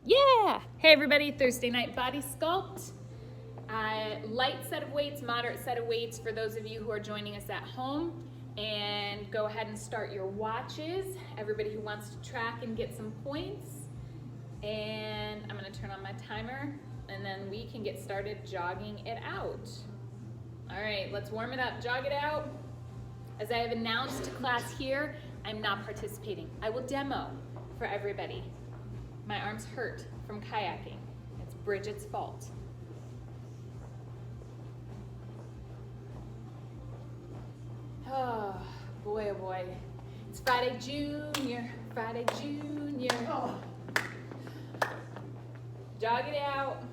Yeah! Hey everybody, Thursday night body sculpt. Light set of weights, moderate set of weights for those of you who are joining us at home. And go ahead and start your watches. Everybody who wants to track and get some points. And I'm gonna turn on my timer and then we can get started jogging it out. All right, let's warm it up, jog it out. As I have announced to class here, I'm not participating. I will demo for everybody. My arms hurt from kayaking. It's Bridget's fault. Oh, boy, oh boy. It's Friday Junior, Friday Junior. Oh. Jog it out.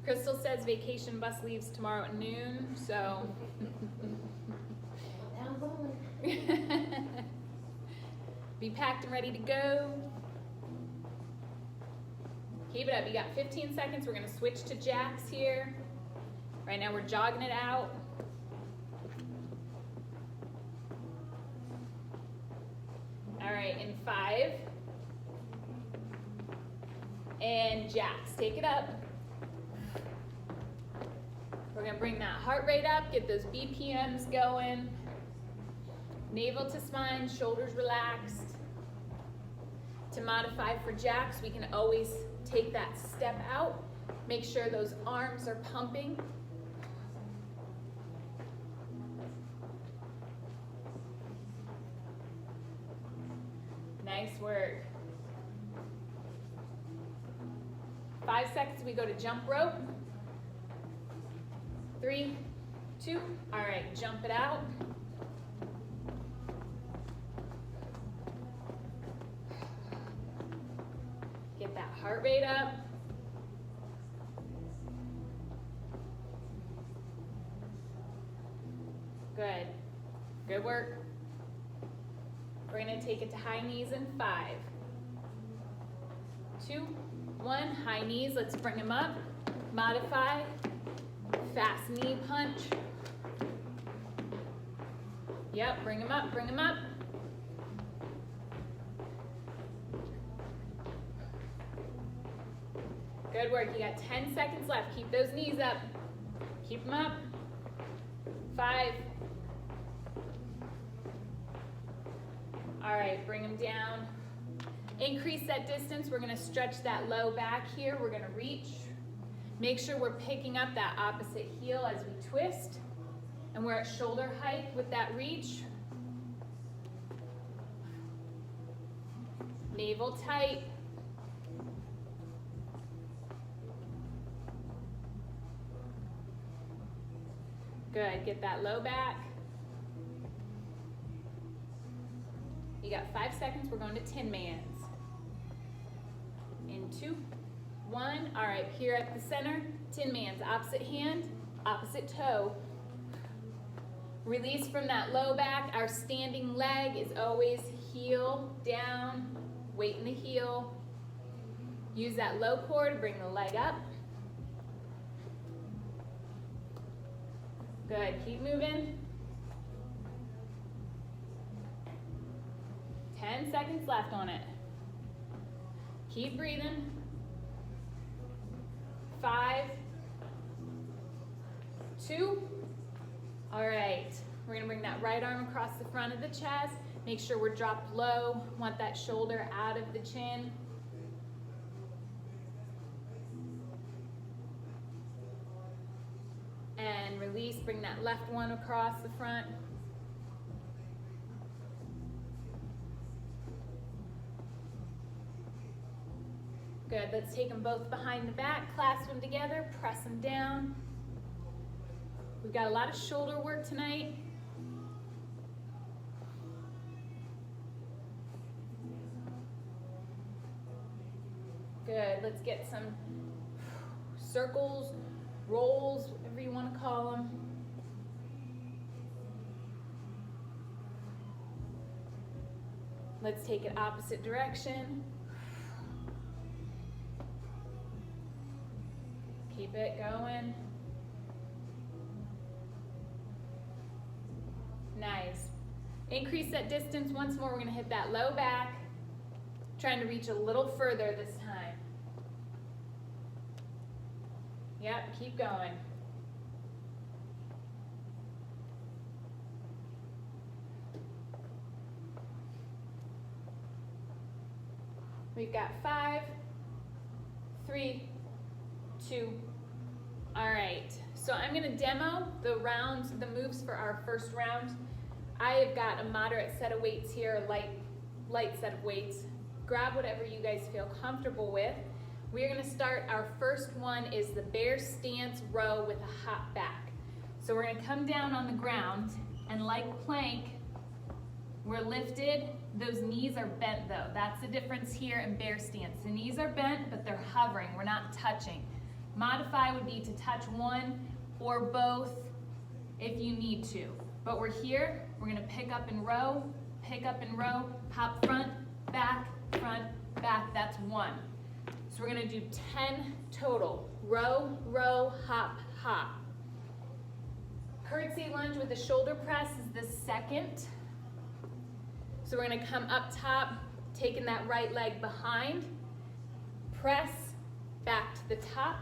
Crystal says vacation bus leaves tomorrow at noon, so. Be packed and ready to go. Keep it up. You got 15 seconds. We're going to switch to jacks here. Right now we're jogging it out. All right, in 5. And jacks. Take it up. We're going to bring that heart rate up, get those BPMs going. Navel to spine, shoulders relaxed. To modify for jacks, we can always take that step out. Make sure those arms are pumping. Nice work. 5 seconds, we go to jump rope. 3, 2, all right, jump it out. Get that heart rate up. Good. Good work. We're going to take it to high knees in 5, 2, 1. High knees. Let's bring them up. Modify. Fast knee punch. Yep, bring them up, bring them up. Good work. You got 10 seconds left. Keep those knees up. Keep them up. 5. All right, bring them down. Increase that distance. We're going to stretch that low back here. We're going to reach. Make sure we're picking up that opposite heel as we twist. And we're at shoulder height with that reach. Navel tight. Good, get that low back. You got 5 seconds, we're going to Tin Mans. In 2, 1, all right, here at the center, Tin Mans, opposite hand, opposite toe. Release from that low back. Our standing leg is always heel down, weight in the heel. Use that low core to bring the leg up. Good, keep moving. 10 seconds left on it. Keep breathing. 5, 2, all right. We're gonna bring that right arm across the front of the chest. Make sure we're dropped low. Want that shoulder out of the chin. And release, bring that left one across the front. Good, let's take them both behind the back, clasp them together, press them down. We've got a lot of shoulder work tonight. Good, let's get some circles, rolls, whatever you want to call them. Let's take it opposite direction. Keep it going. Nice. Increase that distance once more. We're gonna hit that low back, trying to reach a little further this time. Yep, keep going. We've got 5, 3, 2. All right, so I'm gonna demo the rounds, the moves for our first round. I have got a moderate set of weights here, light set of weights. Grab whatever you guys feel comfortable with. We're gonna start, our first one is the bear stance row with a hop back. So we're gonna come down on the ground, and like plank, we're lifted. Those knees are bent though. That's the difference here in bear stance. The knees are bent, but they're hovering. We're not touching. Modify would be to touch one or both if you need to. But we're here, we're gonna pick up and row, hop front, back, that's 1. So we're gonna do 10 total. Row, row, hop, hop. Curtsy lunge with a shoulder press is the second. So we're gonna come up top, taking that right leg behind, press, back to the top,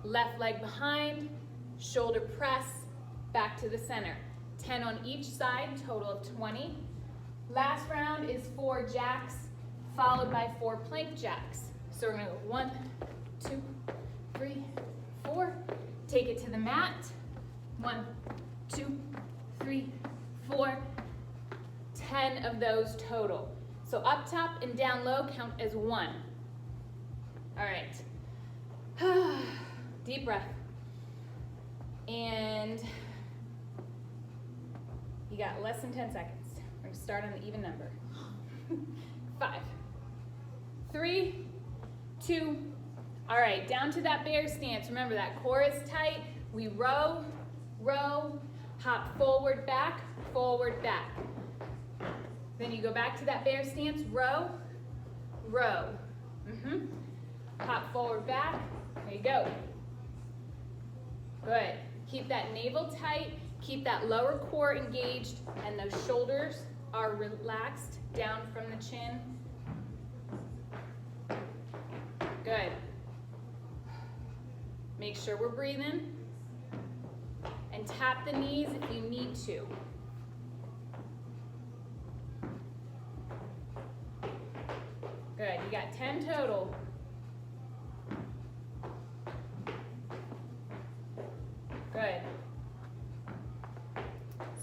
left leg behind, shoulder press, back to the center. 10 on each side, total of 20. Last round is 4 jacks, followed by 4 plank jacks. So we're gonna go 1, 2, 3, 4. Take it to the mat. 1, 2, 3, 4. 10 of those total. So up top and down low count as 1. All right. Deep breath. And you got less than 10 seconds. We're gonna start on the even number. 5, 3, 2. All right, down to that bear stance. Remember that core is tight. We row, row, hop forward, back, forward, back. Then you go back to that bear stance, row, row. Hop forward, back. There you go. Good. Keep that navel tight, keep that lower core engaged, and those shoulders are relaxed down from the chin. Good. Make sure we're breathing. And tap the knees if you need to. Good, you got 10 total. Good.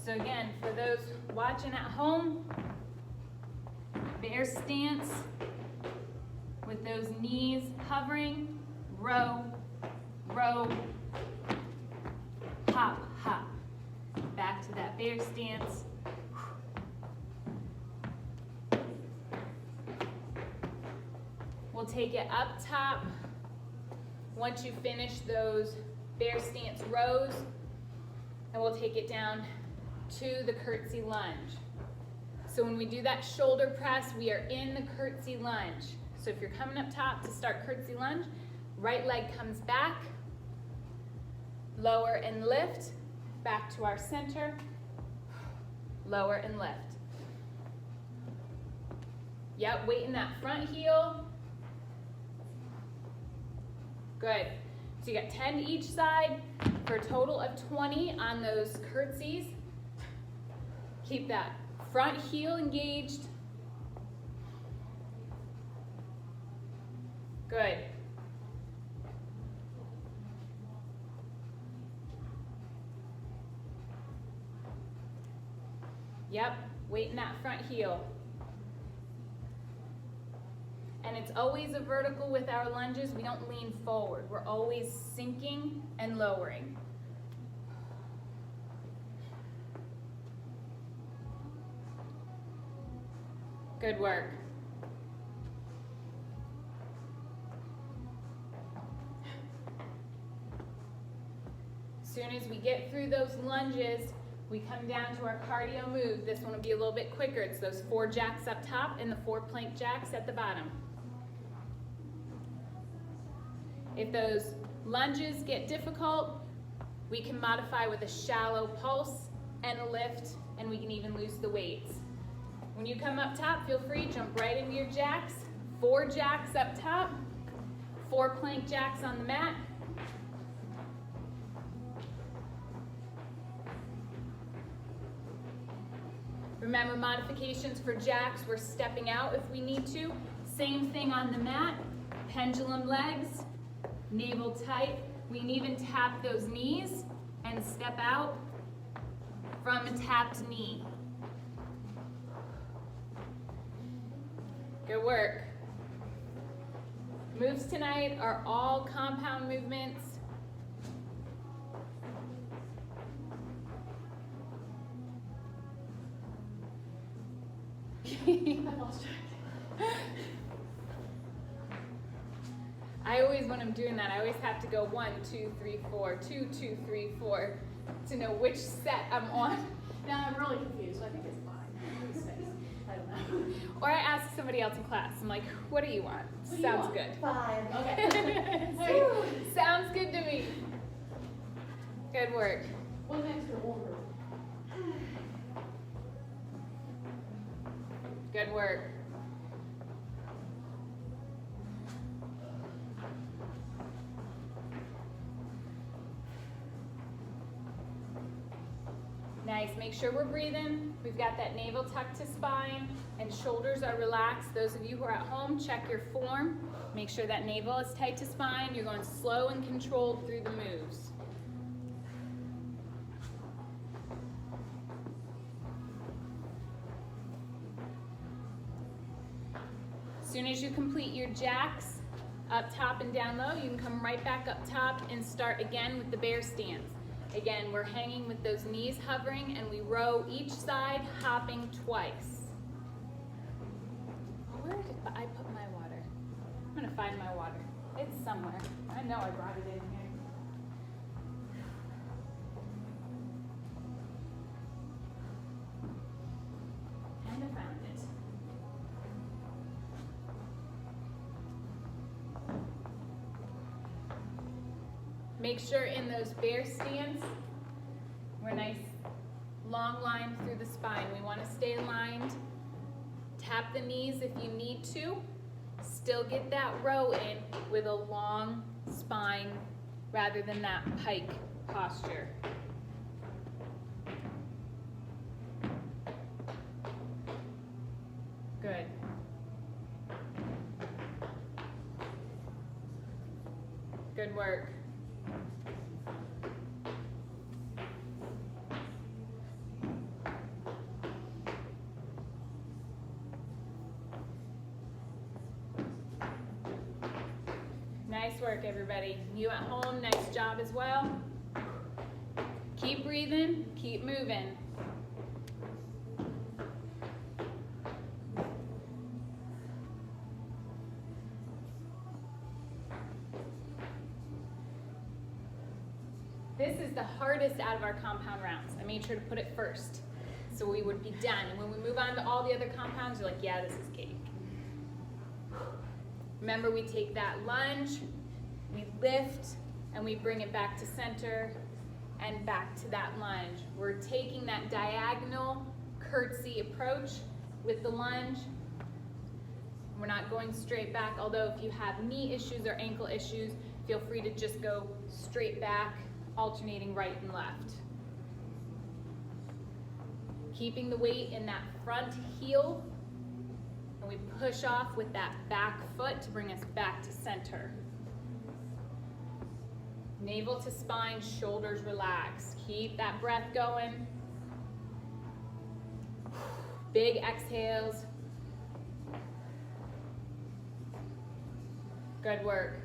So again, for those watching at home, bear stance with those knees hovering, row, row, hop, hop. Back to that bear stance. We'll take it up top. Once you finish those bear stance rows, and we'll take it down to the curtsy lunge. So when we do that shoulder press, we are in the curtsy lunge. So if you're coming up top to start curtsy lunge, right leg comes back, lower and lift, back to our center, lower and lift. Yep, weight in that front heel. Good. So you got 10 each side for a total of 20 on those curtsies. Keep that front heel engaged. Good. Yep, weight in that front heel. And it's always a vertical with our lunges. We don't lean forward. We're always sinking and lowering. Good work. As soon as we get through those lunges, we come down to our cardio move. This one will be a little bit quicker. It's those 4 jacks up top and the 4 plank jacks at the bottom. If those lunges get difficult, we can modify with a shallow pulse and a lift and we can even loosen the weights. When you come up top, feel free, jump right into your jacks. 4 jacks up top, 4 plank jacks on the mat. Remember, modifications for jacks, we're stepping out if we need to. Same thing on the mat, pendulum legs, navel tight. We can even tap those knees and step out from a tapped knee. Good work. Moves tonight are all compound movements. I always, when I'm doing that, I always have to go 1, 2, 3, 4, 2, 2, 3, 4 to know which set I'm on. Now I'm really confused, so I think it's 5. Maybe 6. I don't know. Or I ask somebody else in class, I'm like, what do you want? What do you Sounds want? good. 5. Okay. Sounds good to me. Good work. One extra order. Good work. Nice, make sure we're breathing. We've got that navel tucked to spine and shoulders are relaxed. Those of you who are at home, check your form. Make sure that navel is tight to spine. You're going slow and controlled through the moves. As soon as you complete your jacks, up top and down low, you can come right back up top and start again with the bear stance. Again, we're hanging with those knees hovering and we row each side, hopping twice. Where did I put my water? I'm gonna find my water. It's somewhere. I know I brought it in here. And I found it. Make sure in those bear stance, we're nice long line through the spine. We want to stay aligned. Tap the knees if you need to. Still get that row in with a long spine rather than that pike posture. Good. Good work. Nice work, everybody. You at home, nice job as well. Keep breathing, keep moving. This is the hardest out of our compound rounds. I made sure to put it first, so we would be done. And when we move on to all the other compounds, you're like, yeah, this is cake. Remember, we take that lunge, we lift, and we bring it back to center and back to that lunge. We're taking that diagonal curtsy approach with the lunge. We're not going straight back, although if you have knee issues or ankle issues, feel free to just go straight back, alternating right and left. Keeping the weight in that front heel, and we push off with that back foot to bring us back to center. Navel to spine, shoulders relaxed. Keep that breath going. Big exhales. Good work.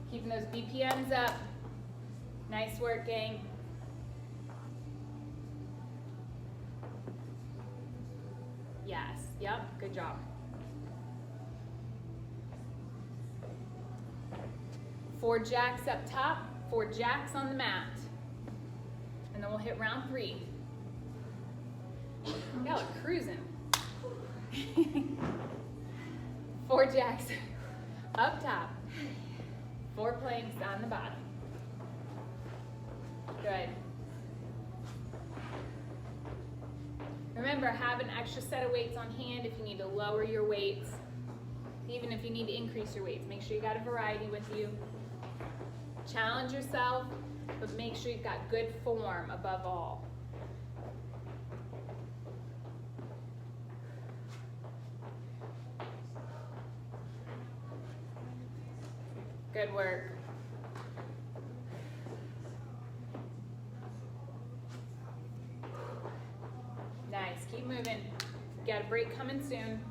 Keeping those BPMs up. Nice work, gang. Yes, yep, good job. Four jacks up top, 4 jacks on the mat. And then we'll hit round 3. Y'all are cruising. 4 jacks up top, 4 planks on the bottom. Good. remember, have an extra set of weights on hand if you need to lower your weights, even if you need to increase your weights. Make sure you got a variety with you. Challenge yourself, but make sure you've got good form above all. Good work. Nice, keep moving. You got a break coming soon.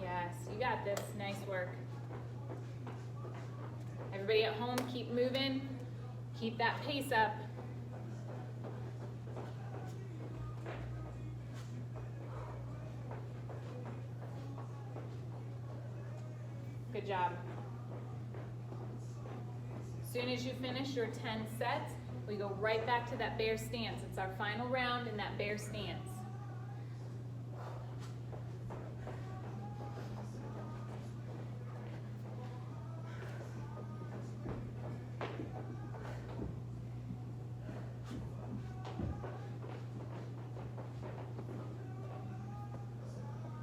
Yes, you got this. Nice work. Everybody at home, keep moving. Keep that pace up. Good job. As soon as you finish your 10 sets, we go right back to that bear stance. It's our final round in that bear stance.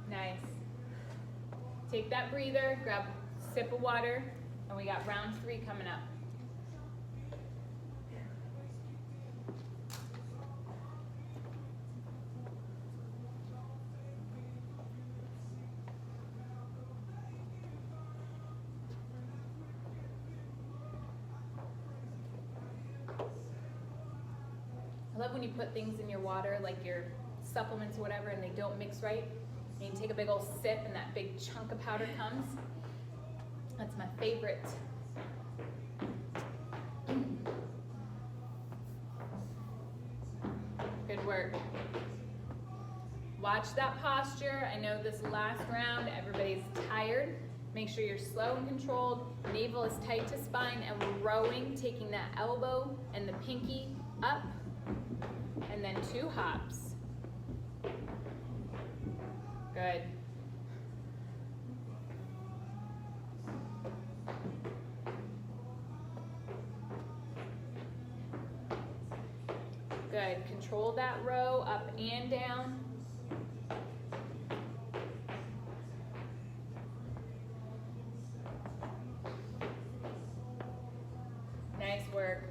Nice. Take that breather, grab a sip of water, and we got round 3 coming up. I love when you put things in your water, like your supplements or whatever, and they don't mix right. And you take a big old sip and that big chunk of powder comes. That's my favorite. Good work. Watch that posture. I know this last round, everybody's tired. Make sure you're slow and controlled. Navel is tight to spine, and we're rowing, taking that elbow and the pinky up, and then 2 hops. Good. Good. Control that row up and down. Nice work.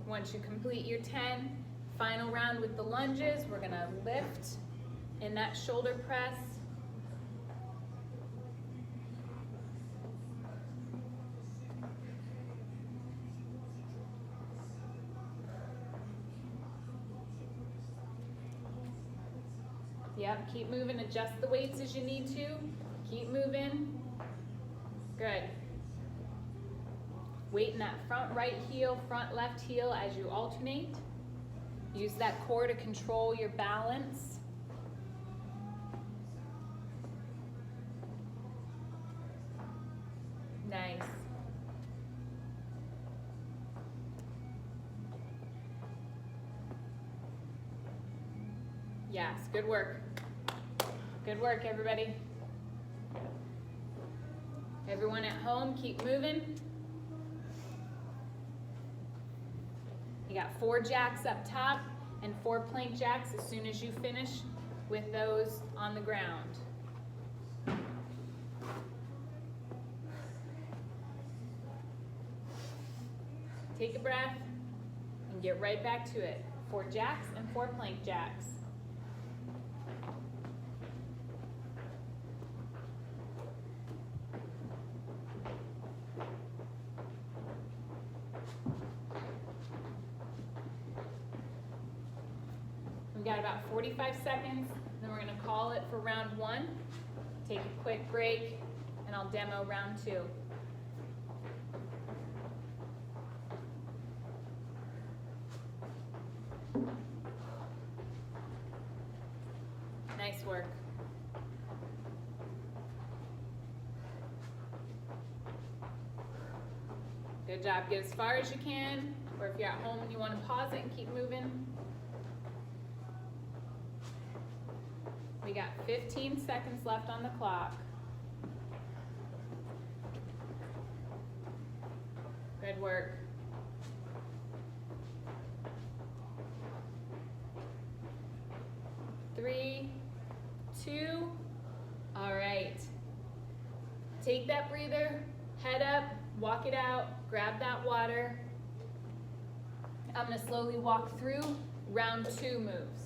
Once you complete your 10, final round with the lunges, we're gonna lift in that shoulder press. Yep, keep moving, adjust the weights as you need to. Keep moving. Good. Weight in that front right heel, front left heel as you alternate. Use that core to control your balance. Nice. Yes, good work. Good work, everybody. Everyone at home, keep moving. You got 4 jacks up top and 4 plank jacks as soon as you finish with those on the ground. Take a breath and get right back to it. 4 jacks and 4 plank jacks. Got about 45 seconds, then we're going to call it for round 1. Take a quick break, and I'll demo round 2. Nice work. Good job. Get as far as you can, or if you're at home and you want to pause it and keep moving. We got 15 seconds left on the clock. Good work. Three, two, all right. Take that breather, head up, walk it out, grab that water. I'm gonna slowly walk through round 2 moves.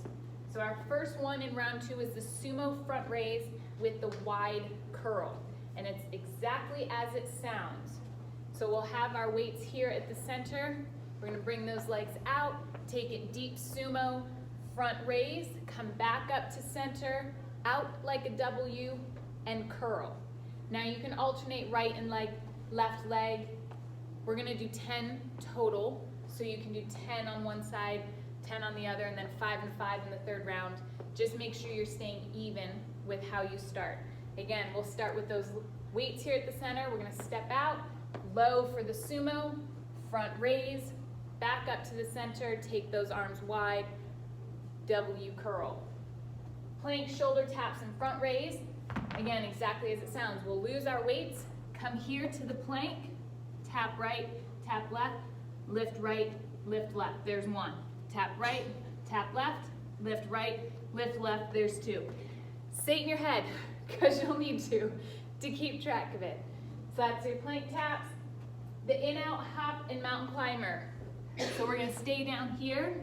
So our first one in round 2 is the sumo front raise with the wide curl. And it's exactly as it sounds. So we'll have our weights here at the center. We're gonna bring those legs out, take it deep sumo, front raise, come back up to center, out like a W, and curl. Now you can alternate right and left leg. We're gonna do 10 total. So you can do 10 on one side, 10 on the other, and then 5 and 5 in the third round. Just make sure you're staying even with how you start. Again, we'll start with those weights here at the center. We're gonna step out, low for the sumo, front raise, back up to the center, take those arms wide, W curl. Plank shoulder taps and front raise. Again, exactly as it sounds. We'll lose our weights, come here to the plank, tap right, tap left, lift right, lift left. There's 1. Tap right, tap left, lift right, lift left. There's 2. Say it in your head, because you'll need to keep track of it. So that's your plank taps, the in-out hop and mountain climber. So we're gonna stay down here.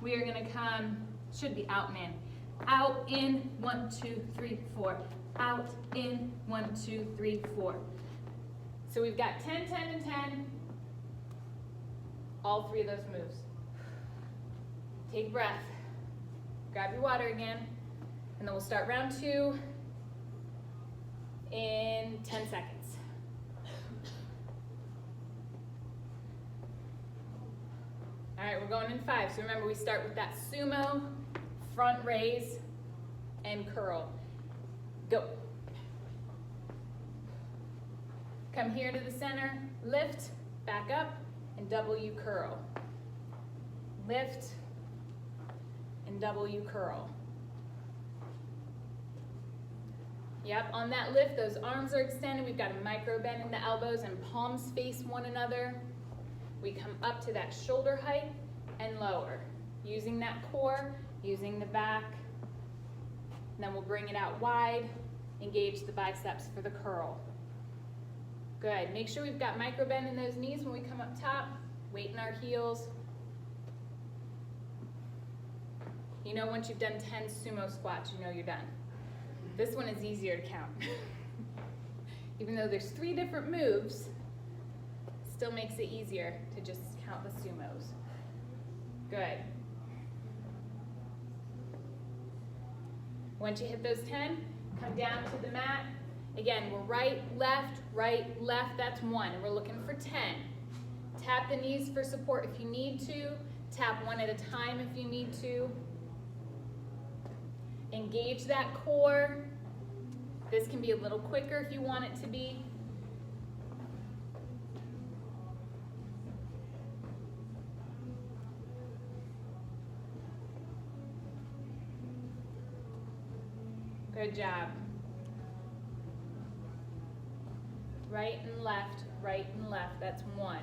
We are gonna come, should be out, man. Out, in, 1, 2, 3, 4. Out, in, 1, 2, 3, 4. So we've got 10, 10, and 10. All 3 of those moves. Take a breath. Grab your water again. And then we'll start round 2 in 10 seconds. All right, we're going in 5. So remember, we start with that sumo, front raise, and curl. Go. Come here to the center, lift, back up, and W curl. Lift, and W curl. Yep, on that lift, those arms are extended. We've got a micro bend in the elbows and palms face one another. We come up to that shoulder height and lower, using that core, using the back. And then we'll bring it out wide, engage the biceps for the curl. Good, make sure we've got micro bend in those knees when we come up top, weight in our heels. You know, once you've done 10 sumo squats, you know you're done. This one is easier to count. Even though there's 3 different moves, still makes it easier to just count the sumos. Good. Once you hit those 10, come down to the mat. Again, we're right, left, that's 1, and we're looking for 10. Tap the knees for support if you need to. Tap 1 at a time if you need to. Engage that core. This can be a little quicker if you want it to be. Good job. Right and left, that's 1.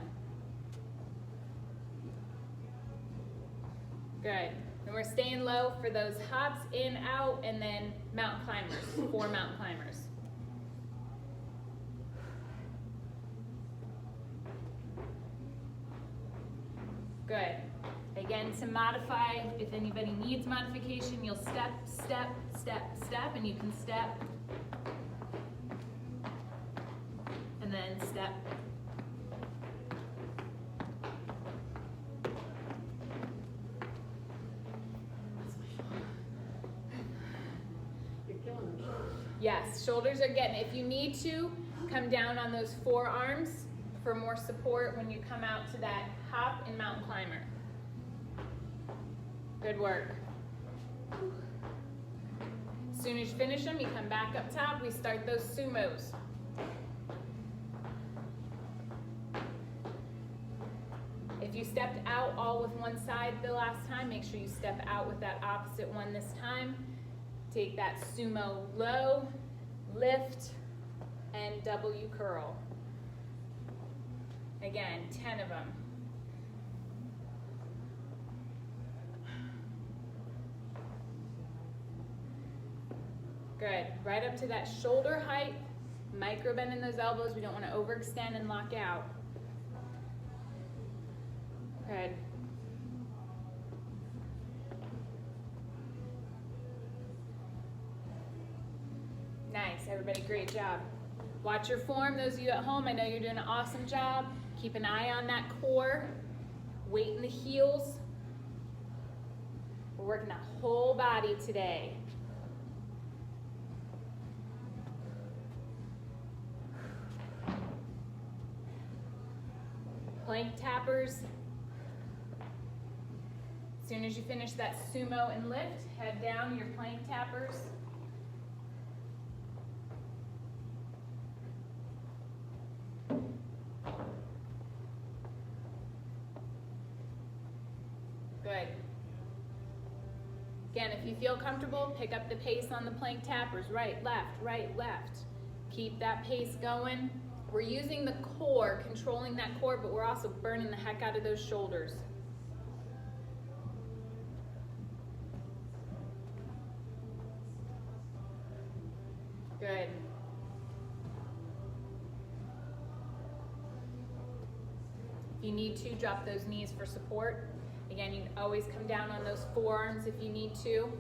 Good. And we're staying low for those hops, in, out, and then mountain climbers, 4 mountain climbers. Good. Again, to modify, if anybody needs modification, you'll step, step, step, step, and you can step, and then step. You're killing them. Yes, shoulders are getting it. If you need to, come down on those forearms for more support when you come out to that hop and mountain climber. Good work. As soon as you finish them, you come back up top, we start those sumos. If you stepped out all with one side the last time, make sure you step out with that opposite one this time. Take that sumo low, lift, and W curl. Again, 10 of them. Good, right up to that shoulder height. Micro bend in those elbows. We don't want to overextend and lock out. Good. Nice, everybody, great job. Watch your form, those of you at home, I know you're doing an awesome job. Keep an eye on that core, weight in the heels. We're working that whole body today. Plank tappers. As soon as you finish that sumo and lift, head down your plank tappers. Good. Again, if you feel comfortable, pick up the pace on the plank tappers. Right, left. Keep that pace going. We're using the core, controlling that core, but we're also burning the heck out of those shoulders. Good. If you need to, drop those knees for support. Again, you can always come down on those forearms if you need to.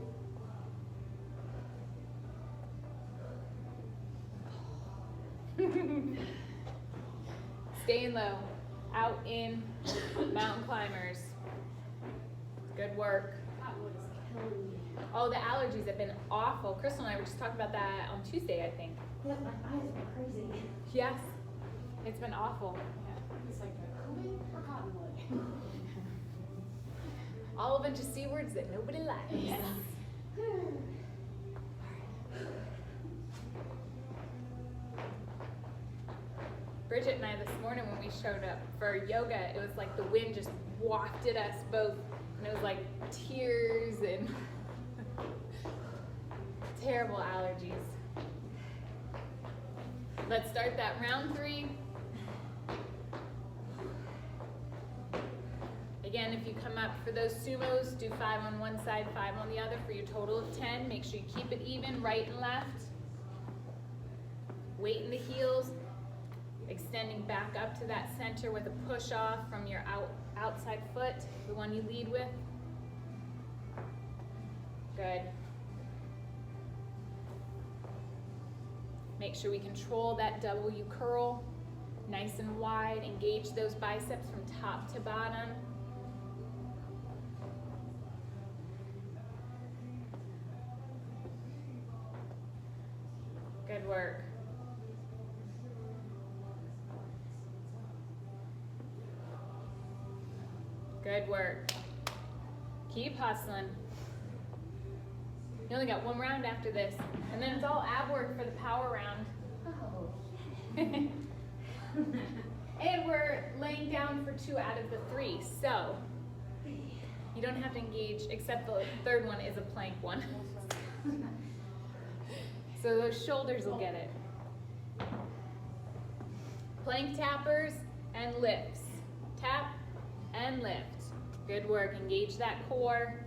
Staying low, out in mountain climbers. Good work. That was killing me. Oh, the allergies have been awful. Crystal and I were just talking about that on Tuesday, I think. Yeah, my eyes are crazy. Yes, it's been awful. It's like COVID or cottonwood. All a bunch of C words that nobody likes. Yes. Bridget and I this morning when we showed up for yoga, it was like the wind just wafted us both, and it was like tears and terrible allergies. Let's start that round 3. Again, if you come up for those sumos, do 5 on one side, 5 on the other for your total of 10. Make sure you keep it even, right and left. Weight in the heels. Extending back up to that center with a push off from your outside foot, the one you lead with. Good. Make sure we control that W curl, nice and wide. Engage those biceps from top to bottom. Good work. Good work. Keep hustling. You only got 1 round after this, and then it's all ab work for the power round. Oh. And we're laying down for 2 out of the 3, so you don't have to engage, except the 3rd one is a plank one. So those shoulders will get it. Plank tappers and lifts. Tap and lift. Good work. Engage that core.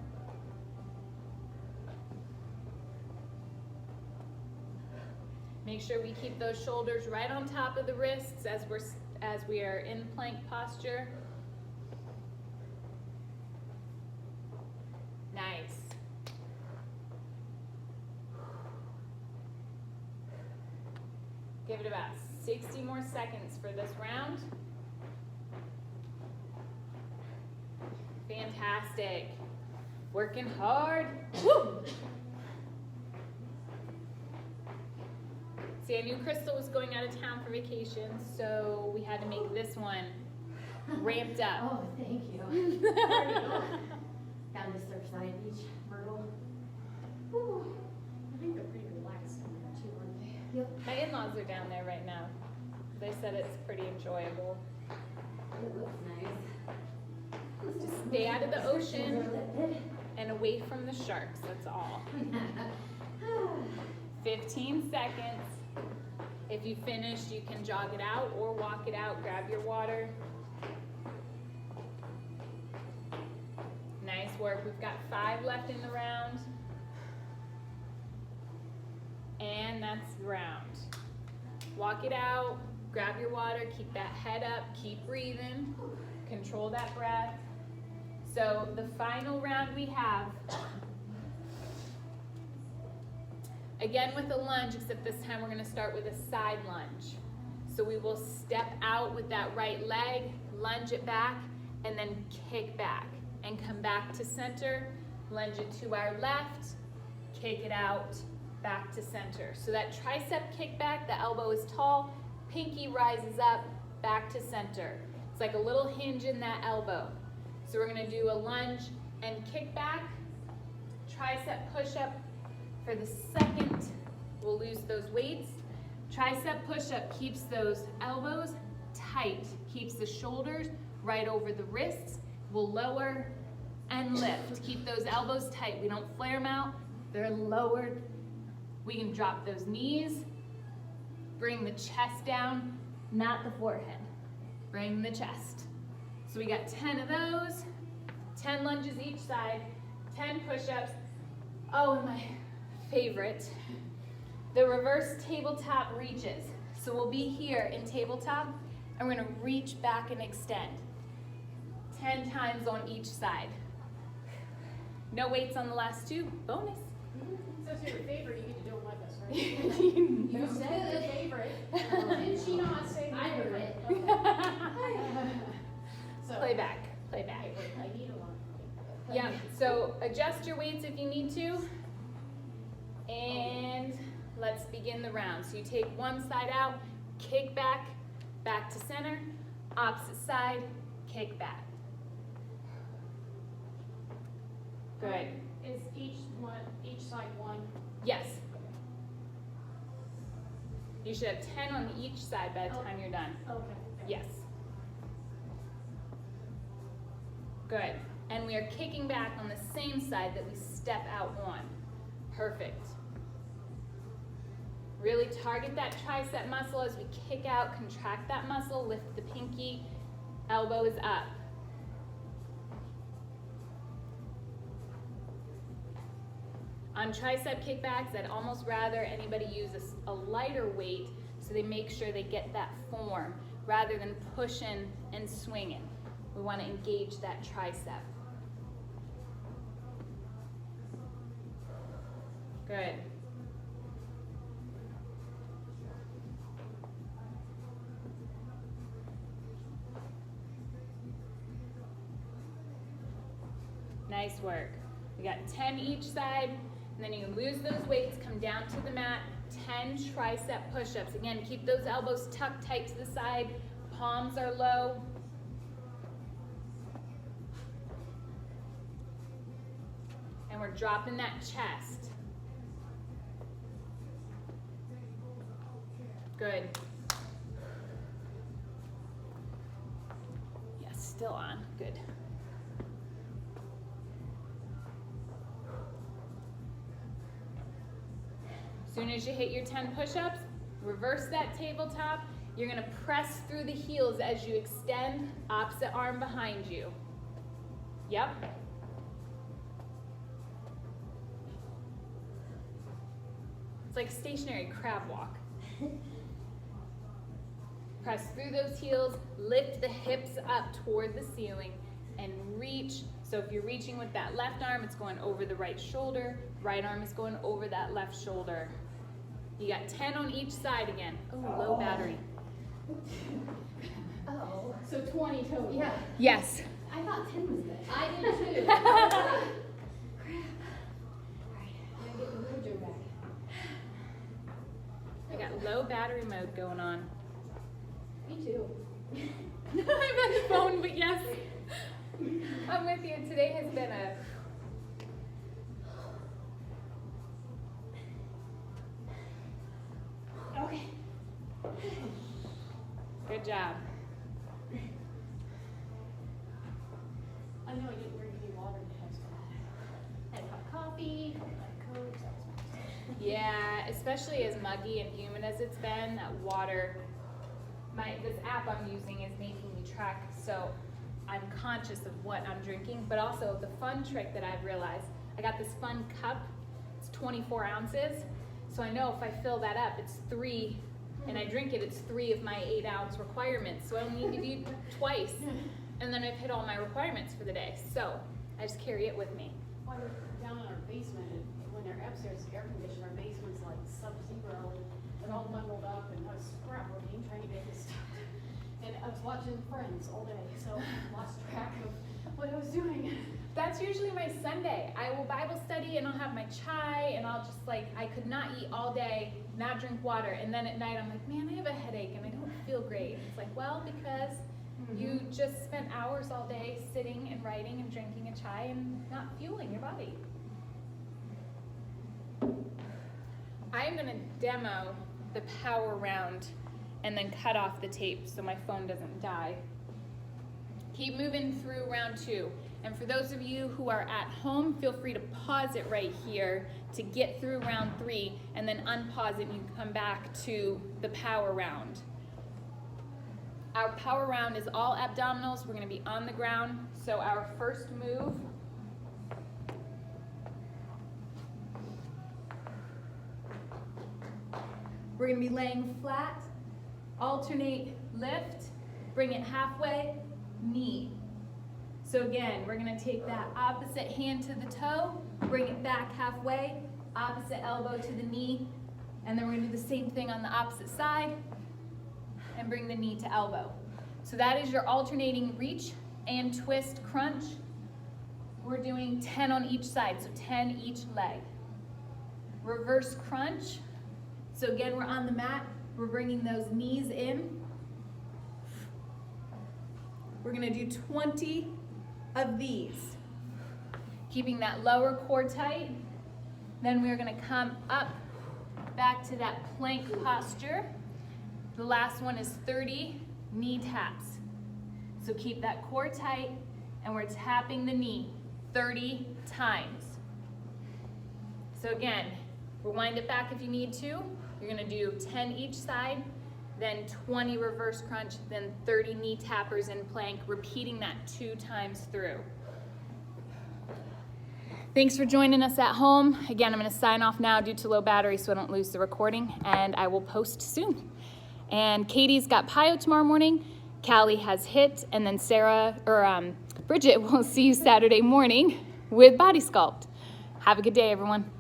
Make sure we keep those shoulders right on top of the wrists as we are in plank posture. Nice. Give it about 60 more seconds for this round. Fantastic. Working hard. Woo! See, I knew Crystal was going out of town for vacation, so we had to make this one ramped up. Oh, thank you. Got to Surfside Beach, Myrtle. Woo. I think they're pretty relaxed down there too, aren't they? Yep. My in-laws are down there right now. They said it's pretty enjoyable. It looks nice. Stay out of the ocean and away from the sharks, that's all. 15 seconds. If you finished, you can jog it out or walk it out, grab your water. Nice work. We've got 5 left in the round. And that's the round. Walk it out, grab your water, keep that head up, keep breathing, control that breath. So the final round we have, again with a lunge, except this time we're gonna start with a side lunge. So we will step out with that right leg, lunge it back, and then kick back and come back to center, lunge it to our left, kick it out, back to center. So that tricep kick back, the elbow is tall, pinky rises up, back to center. It's like a little hinge in that elbow. So we're gonna do a lunge and kick back, tricep push up for the second. We'll lose those weights. Tricep push up keeps those elbows tight, keeps the shoulders right over the wrists. We'll lower and lift. Keep those elbows tight. We don't flare them out, they're lowered. We can drop those knees, bring the chest down, not the forehead. Bring the chest. So we got 10 of those, 10 lunges each side, 10 push-ups. Oh, and my favorite, the reverse tabletop reaches. So we'll be here in tabletop, and we're gonna reach back and extend. 10 times on each side. No weights on the last 2, bonus. So it's your favorite, you get to do it with us, right? You said the favorite. Didn't she not say the I heard favorite? it. Okay. So, Play back, play back. wait, I need a lot. Yeah, so adjust your weights if you need to. And let's begin the round. So you take one side out, kick back, back to center, opposite side, kick back. Good. Is each side one? Yes. You should have 10 on each side by the time you're done. Okay. Yes. Good. And we are kicking back on the same side that we step out on. Perfect. Really target that tricep muscle as we kick out, contract that muscle, lift the pinky, elbow is up. On tricep kickbacks, I'd almost rather anybody use a lighter weight so they make sure they get that form rather than pushing and swinging. We want to engage that tricep. Good. Nice work. We got 10 each side, and then you lose those weights, come down to the mat, 10 tricep push-ups. Again, keep those elbows tucked tight to the side, palms are low. And we're dropping that chest. Good. Yes, still on, good. As soon as you hit your 10 push-ups, reverse that tabletop. You're gonna press through the heels as you extend, opposite arm behind you. Yep. It's like stationary crab walk. Press through those heels, lift the hips up toward the ceiling, and reach. So if you're reaching with that left arm, it's going over the right shoulder. Right arm is going over that left shoulder. You got 10 on each side again. Oh, low battery. Oh. So 20 total. Yeah. Yes. I thought 10 was good. I did too. Crap. Alright. I'm gonna get the mojo back. I got low battery mode going on. Me too. I'm on the phone, but yes. I'm with you. Today has been a... Okay. Good job. I'm know I didn't drink any water because I had a cup of coffee, a Coke, that was my Yeah, especially as muggy and humid as it's been, that water, this app I'm using is making me track, so I'm conscious of what I'm drinking, but also the fun trick that I've realized, I got this fun cup, it's 24 ounces, so I know if I fill that up, it's 3, and I drink it, it's 3 of my 8-ounce requirements, so I only need to do twice, and then I've hit all my requirements for the day, so I just carry it with me. Well, we're down in our basement, and when they're upstairs, the air conditioner, our basement's like sub-zero, and they're all bundled up, and I was scrambling, trying to get this stuff. And I was watching Friends all day, so I lost track of what I was doing. That's usually my Sunday. I will Bible study and I'll have my chai and I'll just I could not eat all day, not drink water, and then at night I'm like, man, I have a headache and I don't feel great. It's like, well, because you just spent hours all day sitting and writing and drinking a chai and not fueling your body. I'm gonna demo the power round and then cut off the tape so my phone doesn't die. Keep moving through round 2. And for those of you who are at home, feel free to pause it right here to get through round 3 and then unpause it and you can come back to the power round. Our power round is all abdominals. We're gonna be on the ground. So our first move, we're gonna be laying flat, alternate lift, bring it halfway, knee. So again, we're gonna take that opposite hand to the toe, bring it back halfway, opposite elbow to the knee, and then we're gonna do the same thing on the opposite side, and bring the knee to elbow. So that is your alternating reach and twist crunch. We're doing 10 on each side, so 10 each leg. Reverse crunch. So again, we're on the mat, we're bringing those knees in. We're gonna do 20 of these. Keeping that lower core tight. Then we're gonna come up back to that plank posture. The last one is 30 knee taps. So keep that core tight and we're tapping the knee 30 times. So again, rewind it back if you need to. You're gonna do 10 each side, then 20 reverse crunch, then 30 knee tappers in plank, repeating that 2 times through. Thanks for joining us at home. Again, I'm gonna sign off now due to low battery so I don't lose the recording, and I will post soon. And Katie's got Pio tomorrow morning, Callie has HIIT, and then Bridget will see you Saturday morning with Body Sculpt. Have a good day, everyone.